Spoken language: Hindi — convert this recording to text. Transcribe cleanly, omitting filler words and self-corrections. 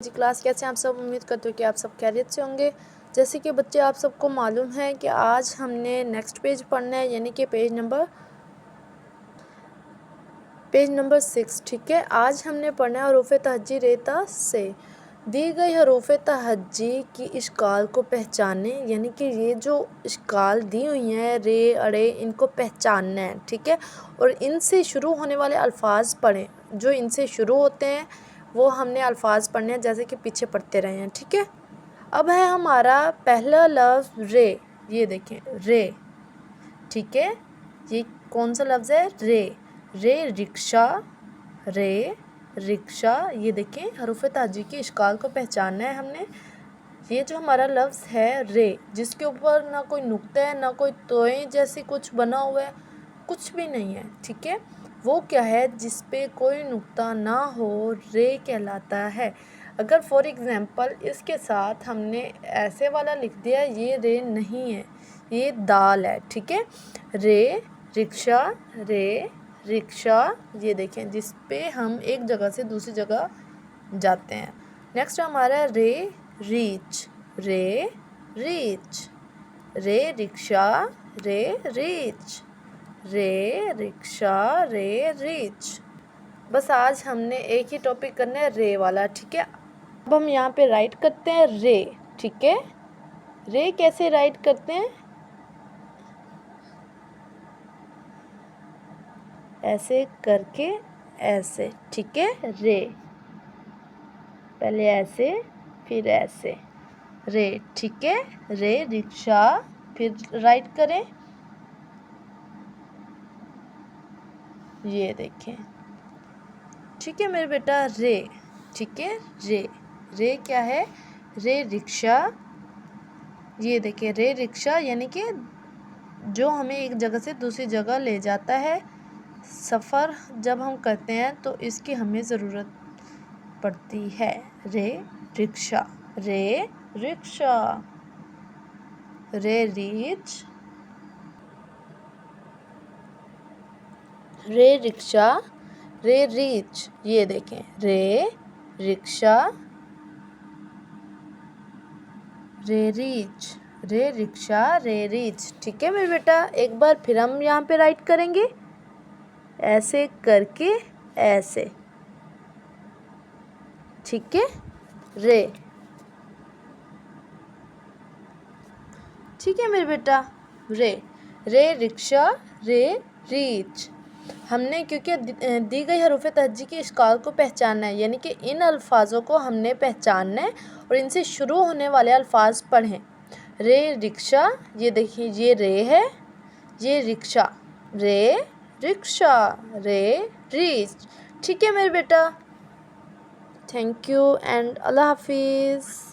जी क्लास कैसे आप सब। उम्मीद करते हो कि आप सब खैरियत से होंगे। जैसे कि बच्चे आप सबको मालूम है कि आज हमने नेक्स्ट पेज पढ़ना है, यानी कि पेज नंबर 6। ठीक है, आज हमने पढ़ना है हरूफ तहज्जी रेता से। दी गई हरूफ तहज्जी की इश्काल को पहचाने, यानी कि ये जो इश्काल दी हुई हैं रे अड़े, इनको पहचानना है। ठीक है, और इनसे शुरू होने वाले अल्फाज पढ़ें। जो इनसे शुरू होते हैं वो हमने अल्फाज पढ़ने हैं, जैसे कि पीछे पढ़ते रहे हैं। ठीक है, अब है हमारा पहला लफ्ज़ रे। ये देखें रे। ठीक है, ये कौन सा लफ्ज़ है? रे। रे रिक्शा, रे रिक्शा। ये देखें हरूफ ताजी की इश्काल को पहचानना है हमने। ये जो हमारा लफ्ज़ है रे, जिसके ऊपर ना कोई नुक्ता है ना कोई तोय जैसी कुछ बना हुआ है, कुछ भी नहीं है। ठीक है, वो क्या है? जिस पे कोई नुक्ता ना हो, रे कहलाता है। अगर फॉर एग्ज़ाम्पल इसके साथ हमने ऐसे वाला लिख दिया, ये रे नहीं है, ये दाल है। ठीक है, रे रिक्शा, रे रिक्शा। ये देखें जिस पे हम एक जगह से दूसरी जगह जाते हैं। नेक्स्ट हमारा रे रीच, रे रीच, रे रिक्शा, रे रीच, रे रिक्शा, रे रीच। बस आज हमने एक ही टॉपिक करना है, रे वाला। ठीक है, अब हम यहाँ पे राइट करते हैं रे। ठीक है, रे कैसे राइट करते हैं? ऐसे करके ऐसे। ठीक है, रे पहले ऐसे फिर ऐसे, रे। ठीक है, रे रिक्शा, फिर राइट करें, ये देखें। ठीक है मेरे बेटा, रे। ठीक है, रे। रे क्या है? रे रिक्शा। ये देखिए रे रिक्शा, यानी कि जो हमें एक जगह से दूसरी जगह ले जाता है। सफ़र जब हम करते हैं तो इसकी हमें ज़रूरत पड़ती है। रे रिक्शा, रे रिक्शा, रे रीच, रे रिक्शा, रे रीच। ये देखें रे रिक्शा, रे रीच, रे रिक्शा, रे रीच। ठीक है मेरे बेटा, एक बार फिर हम यहाँ पे राइट करेंगे, ऐसे करके ऐसे। ठीक है, रे। ठीक है मेरे बेटा, रे। रे रिक्शा, रे रीच। हमने क्योंकि दी गई हरूफ तहज्जी की इश्काल को पहचानना है, यानी कि इन अल्फाजों को हमने पहचानना है और इनसे शुरू होने वाले अल्फाज पढ़ें। रे रिक्शा, ये देखिए ये रे है, ये रिक्शा, रे रिक्शा, रे रीच। ठीक है मेरे बेटा, थैंक यू एंड अल्लाह हाफिज़।